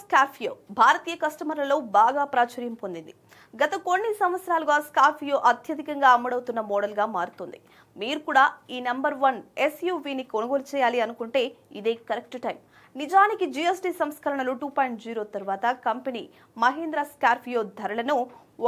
Scorpio భారతీయ కస్టమర్లలో బాగా ప్రాచుర్యం పొందింది. గత కొన్ని సంవత్సరాలుగా స్కార్పియో అత్యధికంగా అమ్ముడవుతున్న మోడల్గా మారుతుంది. మీరు కూడా ఈ నంబర్ 1 ఎస్యూవీని కొనుగోలు చేయాలి అనుకుంటే ఇదే కరెక్ట్ టైం. నిజానికి జీఎస్టీ సంస్కరణలు 2.0 తర్వాత కంపెనీ మహీంద్రా స్కార్పియో ధరలను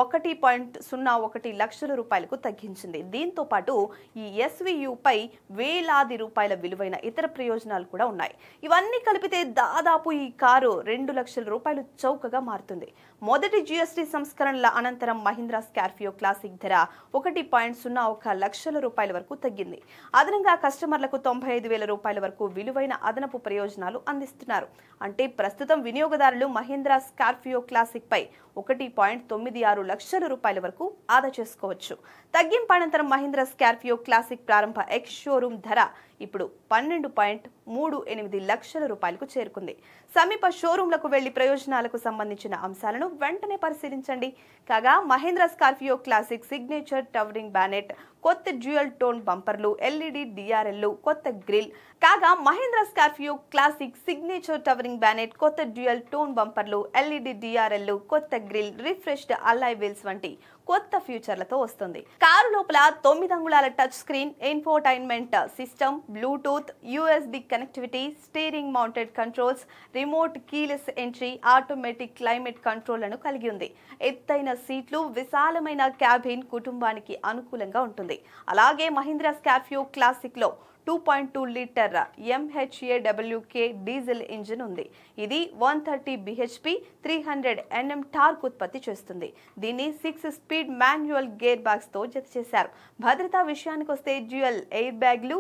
1.01 లక్షల రూపాయలకు తగ్గించింది. దీంతో పాటు ఈ ఎస్యూవీపై వేలాది రూపాయల విలువైన ఇతర ప్రయోజనాలు కూడా ఉన్నాయి. ఇవన్నీ కలిపితే దాదాపు ఈ కారు 2 లక్షల రూపాయలు చౌకగా మారుతుంది. మొదటి జీఎస్టీ సంస్కరణల అనంతరం మహీంద్రా స్కార్పియో క్లాసిక్ ధర 1.01 లక్షల రూపాయల వరకు తగ్గింది. అదనంగా కస్టమర్లకు 95,000 రూపాయల వరకు విలువైన అదనపు ప్రయోజనాలు అందిస్తున్నారు. అంటే ప్రస్తుతం వినియోగదారులు మహీంద్రా స్కార్పియో క్లాసిక్ పై 1.96 లక్షల రూపాయల వరకు ఆదా చేసుకోవచ్చు. తగ్గింపు అనంతరం మహీంద్రా స్కార్పియో క్లాసిక్ ప్రారంభ ఎక్స్ షోరూమ్ ధర ఇప్పుడు 12.38 లక్షల రూపాయలకు చేరుకుంది. సమీప షోరూంలకు వెళ్లి ప్రయోజనాలకు సంబంధించిన అంశాలను వెంటనే పరిశీలించండి. కాగా Mahindra Scorpio classic signature towering bonnet, కొత్త డ్యూయల్ టోన్ బంపర్లు, ఎల్ఈడి డిఆర్ఎల్, కొత్త గ్రిల్. కాగా Mahindra Scorpio classic signature towering bonnet, కొత్త డ్యూయల్ టోన్ బంపర్లు, ఎల్ఈడి డిఆర్ఎల్, కొత్త గ్రిల్, రిఫ్రెష్డ్ అల్లాయ్ వీల్స్ వంటి కొత్త ఫ్యూచర్లతో వస్తుంది. కారు లోపల 9 అంగుళాల touch screen, infotainment system, Bluetooth, USB connectivity, steering mounted controls, remote keyless entry, automatic climate కంట్రోల్లను కలిగి ఉంది. ఎత్తైన సీట్లు, విశాలమైన క్యాబిన్ కుటుంబానికి అనుకూలంగా ఉంటుంది. అలాగే మహీంద్రా స్కార్పియో క్లాసిక్ లో 2.2 లీటర్ MHAWK డీజిల్ ఇంజిన్ ఉంది. ఇది 130 bhp 300 Nm టార్క్ ఉత్పత్తి చేస్తుంది. దీన్ని 6 స్పీడ్ మాన్యువల్ గేర్ బాక్స్ తో జత చేశారు. భద్రతా విషయానికి వస్తే డ్యూయల్ ఎయిర్ బ్యాగ్లు,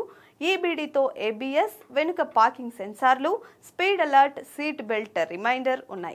EBDతో ABS, వెనుక పార్కింగ్ సెన్సార్లు, speed alert, seat belt reminder ఉన్నాయి.